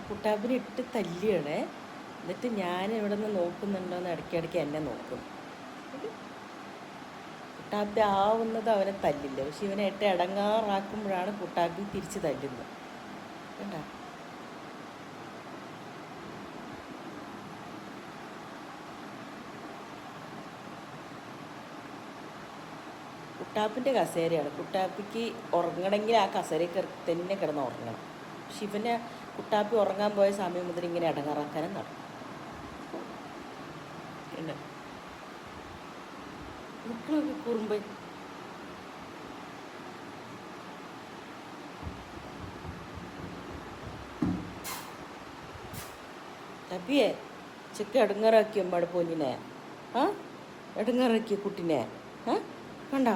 കുട്ടാപ്പിനെ ഇട്ട് തല്ലിയാണേ. എന്നിട്ട് ഞാൻ ഇവിടെ നിന്ന് നോക്കുന്നുണ്ടോയെന്ന് ഇടയ്ക്കിടയ്ക്ക് എന്നെ നോക്കും. കുട്ടാപ്പി ആവുന്നത് അവനെ തല്ലില്ല, പക്ഷെ ഇവനെ ഇട്ട് ഇടങ്ങാറാക്കുമ്പോഴാണ് കുട്ടാപ്പി തിരിച്ച് തല്ലുന്നത്. കണ്ട കുട്ടാപ്പിൻ്റെ കസേരയാണ്. കുട്ടാപ്പിക്ക് ഉറങ്ങണമെങ്കിൽ ആ കസേരയിൽ തന്നെ കിടന്ന് ഉറങ്ങണം. പക്ഷെ ഇവനെ കുട്ടാപ്പി ഉറങ്ങാൻ പോയ സമയം മുതൽ ഇങ്ങനെ ഇടങ്ങാറാക്കാനും നടക്കും. മക്കളൊക്കെ കുറുമ്പ്. തപ്പിയേ ചെക്ക് ഇടങ്ങാറാക്കിയോ അമ്മയുടെ പൊന്നിനെ? ആ ഇടങ്ങാറാക്കിയ കുട്ടിനെ? ആ കണ്ട